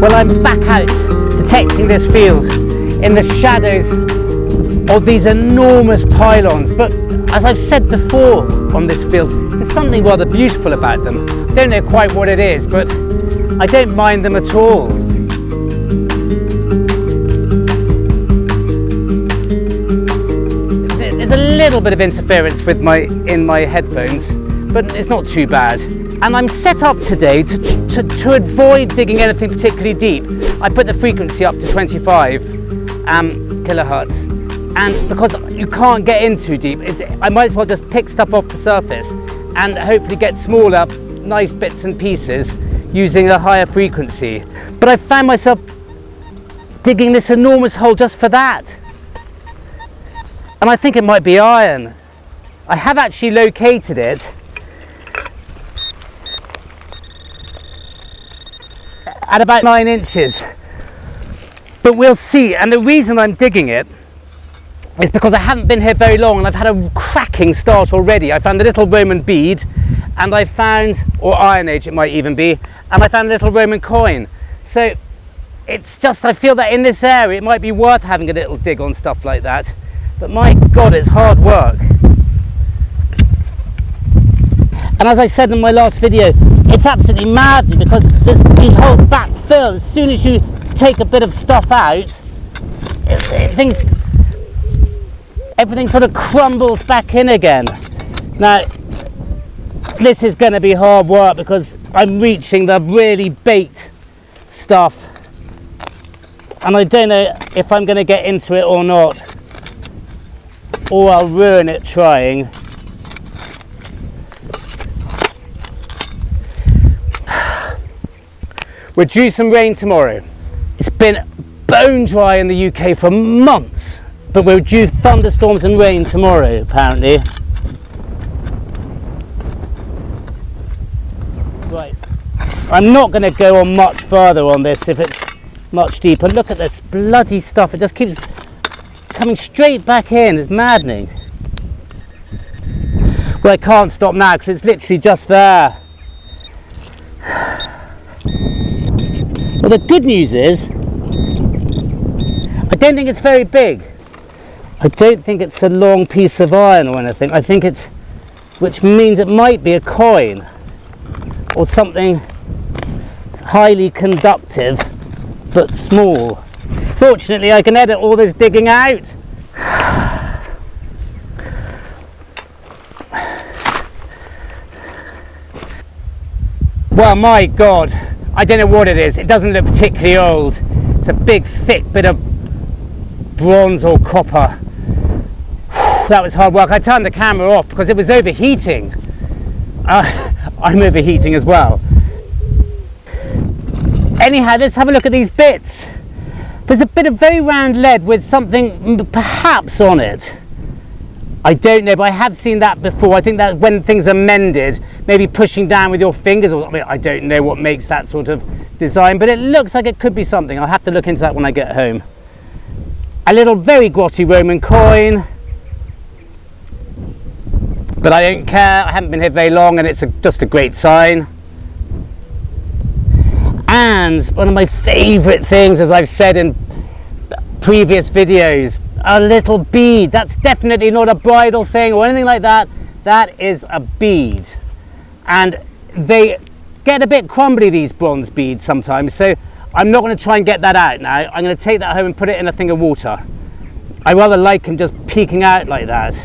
Well, I'm back out detecting this field in the shadows of these enormous pylons, but as I've said before on this field, there's something rather beautiful about them. Don't know quite what it is, but I don't mind them at all. There's a little bit of interference with in my headphones, but it's not too bad. And I'm set up today to avoid digging anything particularly deep. I put the frequency up to 25 kilohertz, and because you can't get in too deep, I might as well just pick stuff off the surface and hopefully get smaller, nice bits and pieces using a higher frequency. But I found myself digging this enormous hole just for that. And I think it might be iron. I have actually located it at about 9 inches, but we'll see. And the reason I'm digging it is because I haven't been here very long and I've had a cracking start already. I found a little Roman bead, and I found, or Iron Age it might even be, and I found a little Roman coin. So it's just, I feel that in this area it might be worth having a little dig on stuff like that. But my God, it's hard work. And as I said in my last video, it's absolutely maddening because there's these whole back fill. As soon as you take a bit of stuff out, everything sort of crumbles back in again. Now, this is going to be hard work because I'm reaching the really baked stuff, and I don't know if I'm going to get into it or not, or I'll ruin it trying. We're due some rain tomorrow. It's been bone dry in the UK for months, but we're due thunderstorms and rain tomorrow, apparently. Right, I'm not going to go on much further on this if it's much deeper. Look at this bloody stuff, it just keeps coming straight back in. It's maddening. Well, I can't stop now because it's literally just there. Well, the good news is, I don't think it's very big. I don't think it's a long piece of iron or anything. I think it's, which means it might be a coin or something highly conductive but small. Fortunately, I can edit all this digging out. Well, my God, I don't know what it is. It doesn't look particularly old. It's a big, thick bit of bronze or copper. That was hard work. I turned the camera off because it was overheating. I'm overheating as well. Anyhow, let's have a look at these bits. There's a bit of very round lead with something perhaps on it. I don't know, but I have seen that before. I think that when things are mended, maybe pushing down with your fingers, or I mean, I don't know what makes that sort of design, but it looks like it could be something. I'll have to look into that when I get home. A little very glossy Roman coin, but I don't care. I haven't been here very long, and it's just a great sign. And one of my favourite things, as I've said in previous videos, a little bead. That's definitely not a bridal thing or anything like that. That is a bead. And they get a bit crumbly, these bronze beads sometimes, so I'm not going to try and get that out now. I'm going to take that home and put it in a thing of water. I rather like them just peeking out like that.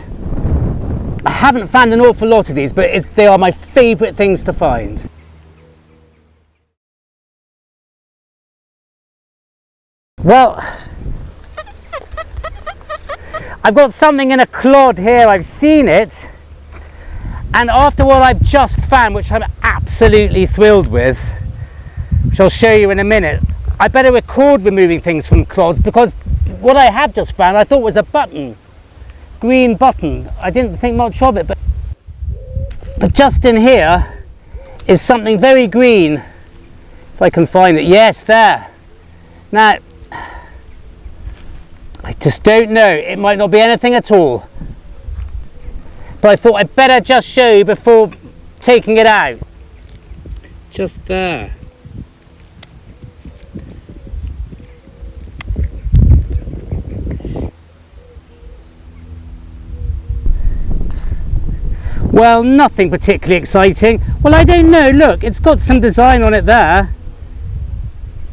I haven't found an awful lot of these, but they are my favourite things to find. Well, I've got something in a clod here. I've seen it, and after what I've just found, which I'm absolutely thrilled with, which I'll show you in a minute, I better record removing things from clods, because what I have just found I thought was a button, green button. I didn't think much of it, but just in here is something very green. If I can find it, yes, there. Now, I just don't know, it might not be anything at all, but I thought I'd better just show you before taking it out. Just there. Well, nothing particularly exciting. Well, I don't know. Look, it's got some design on it there.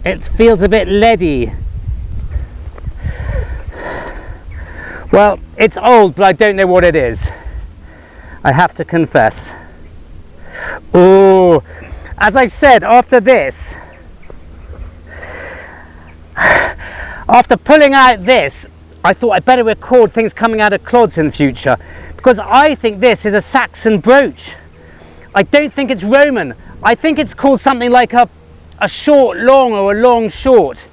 It feels a bit leady. Well, it's old, but I don't know what it is. I have to confess. Oh, as I said, after this, after pulling out this, I thought I'd better record things coming out of clods in the future, because I think this is a Saxon brooch. I don't think it's Roman. I think it's called something like a short long or a long short.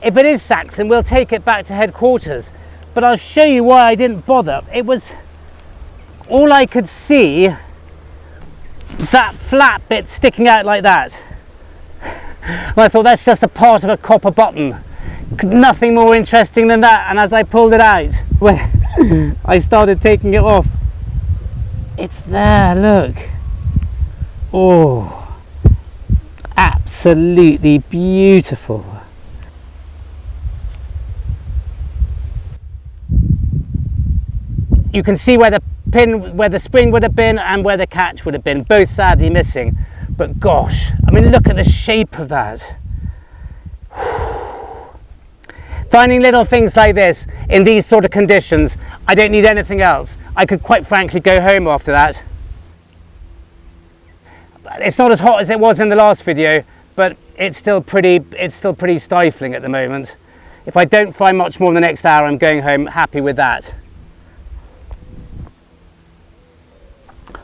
If it is Saxon, we'll take it back to headquarters. But I'll show you why I didn't bother. It was all I could see, that flat bit sticking out like that. And I thought that's just a part of a copper button. Nothing more interesting than that. And as I pulled it out, when I started taking it off, it's there, look. Oh, absolutely beautiful. You can see where the pin, where the spring would have been and where the catch would have been, both sadly missing. But gosh, I mean, look at the shape of that. Finding little things like this in these sort of conditions, I don't need anything else. I could quite frankly go home after that. It's not as hot as it was in the last video, but it's still pretty stifling at the moment. If I don't find much more in the next hour, I'm going home happy with that.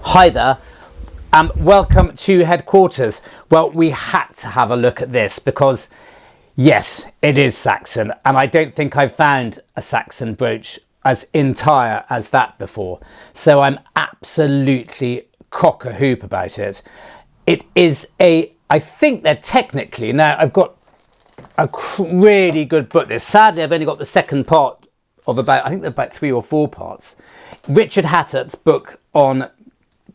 Hi there, welcome to headquarters. Well, we had to have a look at this because yes, it is Saxon, and I don't think I've found a Saxon brooch as entire as that before. So I'm absolutely cock-a-hoop about it. It is I think they're technically, now I've got a really good book. Sadly, I've only got the second part of I think they're about 3 or 4 parts. Richard Hattert's book on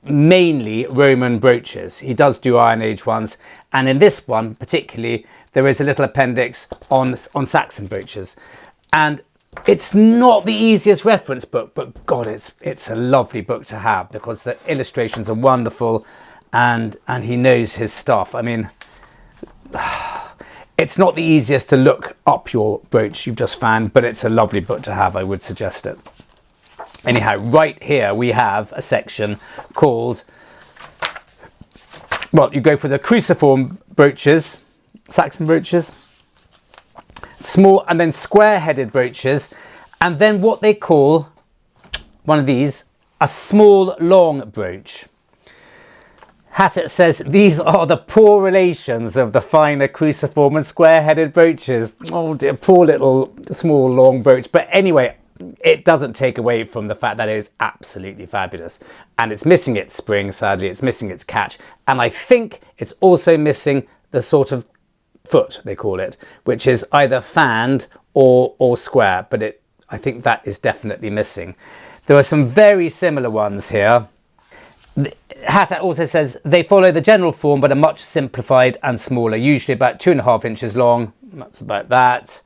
mainly Roman brooches. He does do Iron Age ones, and in this one particularly there is a little appendix on Saxon brooches, and it's not the easiest reference book, but God, it's a lovely book to have because the illustrations are wonderful, and he knows his stuff. I mean, it's not the easiest to look up your brooch you've just found, but it's a lovely book to have. I would suggest it. Anyhow, right here we have a section called, well, you go for the cruciform brooches, Saxon brooches, small and then square-headed brooches, and then what they call, one of these, a small long brooch. Hattert says these are the poor relations of the finer cruciform and square-headed brooches. Oh dear, poor little small long brooch. But anyway, it doesn't take away from the fact that it is absolutely fabulous, and it's missing its spring, sadly. It's missing its catch, and I think it's also missing the sort of foot, they call it, which is either fanned or square, but I think that is definitely missing. There are some very similar ones here. Hattert also says they follow the general form but are much simplified and smaller, usually about 2.5 inches long. That's about that.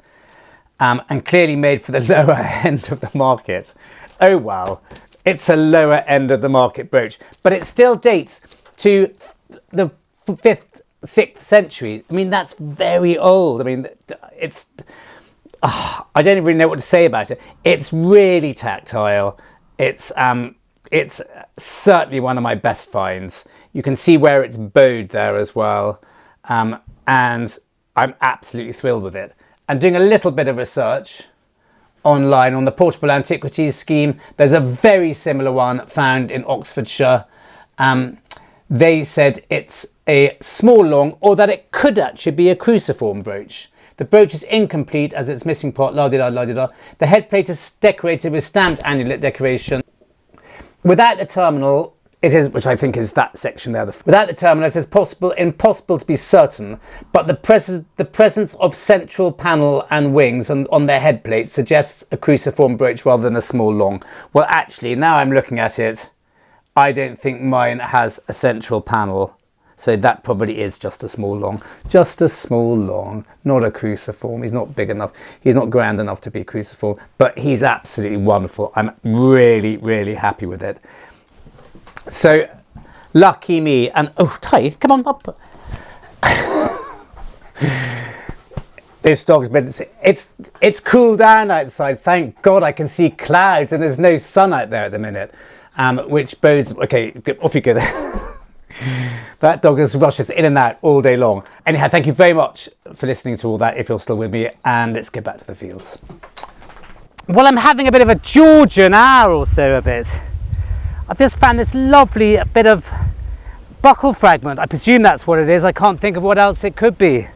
And clearly made for the lower end of the market. Oh well, it's a lower end of the market brooch, but it still dates to the 5th, 6th century. I mean, that's very old. I mean, I don't really know what to say about it. It's really tactile. It's certainly one of my best finds. You can see where it's bowed there as well, and I'm absolutely thrilled with it. And doing a little bit of research online on the portable antiquities scheme, there's a very similar one found in Oxfordshire. They said it's a small long, or that it could actually be a cruciform brooch. The brooch is incomplete as it's missing part, la-di-da, la-di-da. The headplate is decorated with stamped amulet decoration. Without the terminal, it is, which I think is that section there. Without the terminal, it is impossible to be certain, but the presence of central panel and wings on their head plates suggests a cruciform brooch rather than a small long. Well, actually, now I'm looking at it, I don't think mine has a central panel, so that probably is just a small long. Just a small long, not a cruciform. He's not big enough, he's not grand enough to be cruciform, but he's absolutely wonderful. I'm really, really happy with it. So lucky me. And oh, Ty, come on up. This dog's been, it's cooled down outside. Thank God I can see clouds and there's no sun out there at the minute, which bodes, okay, off you go there. That dog just rushes in and out all day long. Anyhow, thank you very much for listening to all that, if you're still with me, and let's get back to the fields. Well, I'm having a bit of a Georgian hour or so of it. I've just found this lovely bit of buckle fragment. I presume that's what it is. I can't think of what else it could be.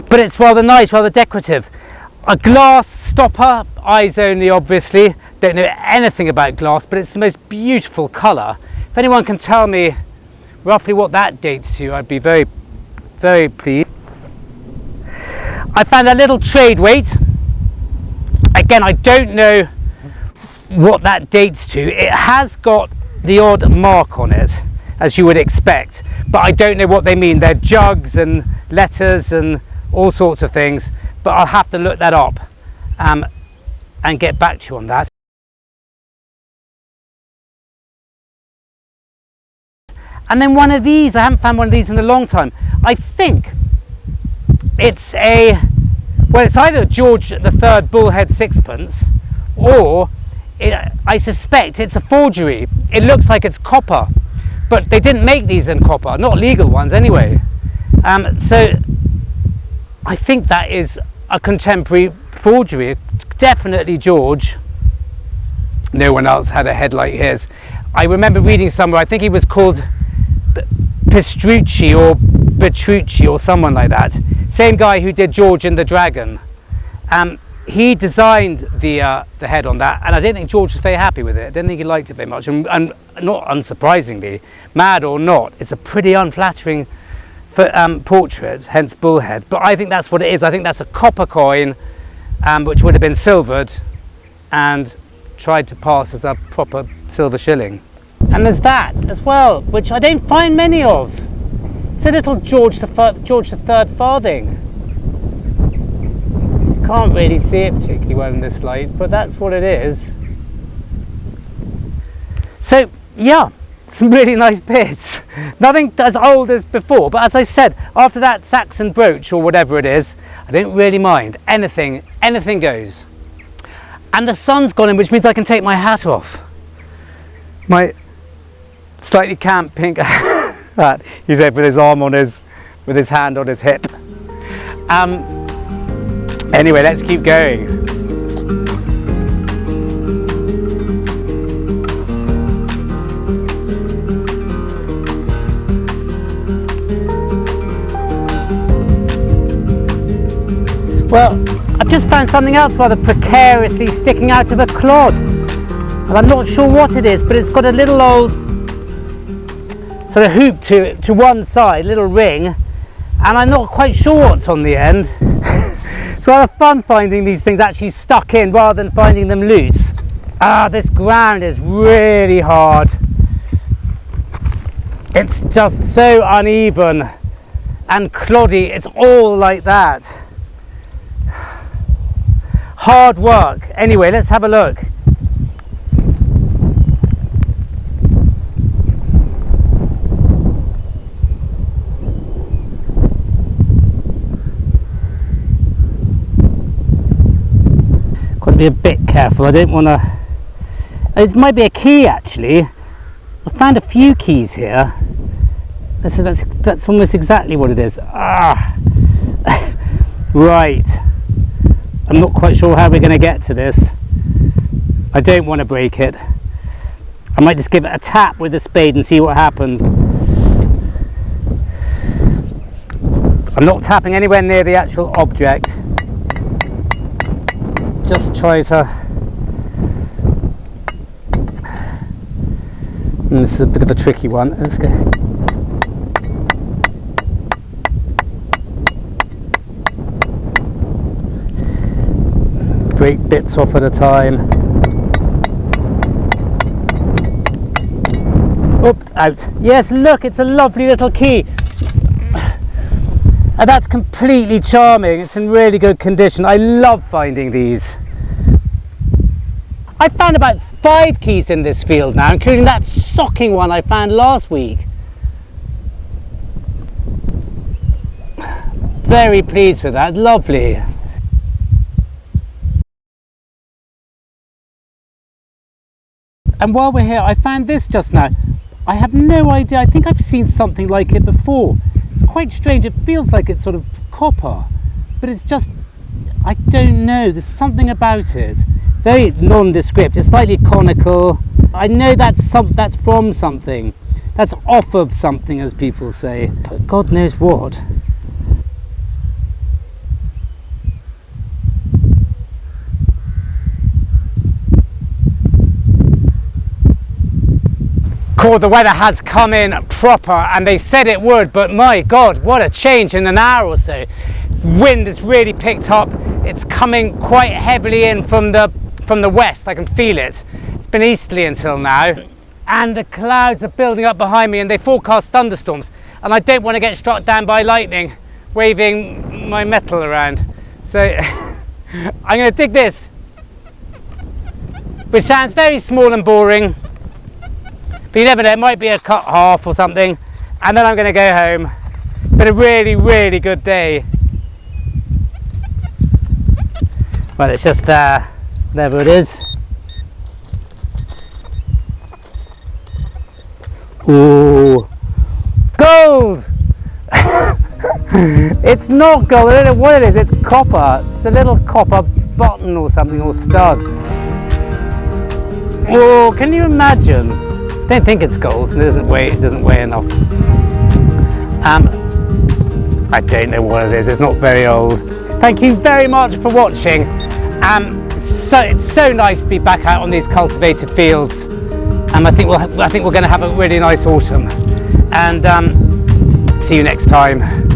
But it's rather nice, rather decorative. A glass stopper, eyes only obviously. Don't know anything about glass, but it's the most beautiful colour. If anyone can tell me roughly what that dates to, I'd be very, very pleased. I found a little trade weight. Again, I don't know what that dates to. It has got the odd mark on it, as you would expect, but I don't know what they mean. They're jugs and letters and all sorts of things, but I'll have to look that up and get back to you on that. And then one of these, I haven't found one of these in a long time. I think it's it's either a George III bullhead sixpence, or I suspect it's a forgery. It looks like it's copper, but they didn't make these in copper, not legal ones anyway. So I think that is a contemporary forgery. Definitely George. No one else had a head like his. I remember reading somewhere, I think he was called Petrucci or Petrucci or someone like that. Same guy who did Georgian the Dragon. He designed the head on that, and I don't think George was very happy with it. I don't think he liked it very much, and not unsurprisingly, mad or not, it's a pretty unflattering portrait, hence bullhead. But I think that's what it is. I think that's a copper coin, which would have been silvered and tried to pass as a proper silver shilling. And there's that as well, which I don't find many of. It's a little George III farthing. Can't really see it particularly well in this light, but that's what it is. So yeah, some really nice bits. Nothing as old as before, but as I said, after that Saxon brooch or whatever it is, I don't really mind. Anything goes. And the sun's gone in, which means I can take my hat off. My slightly camp pink hat. He's there with his arm on with his hand on his hip. Anyway, let's keep going. Well, I've just found something else rather precariously sticking out of a clod. And I'm not sure what it is, but it's got a little old sort of hoop to one side, little ring, and I'm not quite sure what's on the end. It's rather fun finding these things actually stuck in rather than finding them loose. This ground is really hard. It's just so uneven and cloddy. It's all like that. Hard work. Anyway, let's have a look. Got to be a bit careful. I don't want to. It might be a key actually. I found a few keys here. That's almost exactly what it is. Right. I'm not quite sure how we're going to get to this. I don't want to break it. I might just give it a tap with the spade and see what happens. I'm not tapping anywhere near the actual object. Just try to... this is a bit of a tricky one. Let's go. Break bits off at a time. Out. Yes, look, it's a lovely little key. And that's completely charming. It's in really good condition. I love finding these. I found about 5 keys in this field now, including that socking one I found last week. Very pleased with that, lovely. And while we're here, I found this just now. I have no idea, I think I've seen something like it before. It's quite strange, it feels like it's sort of copper, but it's just, I don't know, there's something about it. Very nondescript, it's slightly conical. I know that's from something. That's off of something, as people say, but God knows what. Cool, the weather has come in proper, and they said it would, but my God, what a change in an hour or so. Wind has really picked up. It's coming quite heavily in from the west. I can feel it. It's been easterly until now, and the clouds are building up behind me, and they forecast thunderstorms, and I don't want to get struck down by lightning waving my metal around. So I'm going to dig this, which sounds very small and boring. But you never know, it might be a cut half or something, and then I'm going to go home. But a really, really good day. Well, it's just there it is. Ooh, gold! It's not gold, I don't know what it is, it's copper. It's a little copper button or something, or stud. Oh, can you imagine? I don't think it's gold, it doesn't weigh enough. I don't know what it is, it's not very old. Thank you very much for watching. It's so nice to be back out on these cultivated fields. I think we're going to have a really nice autumn. And see you next time.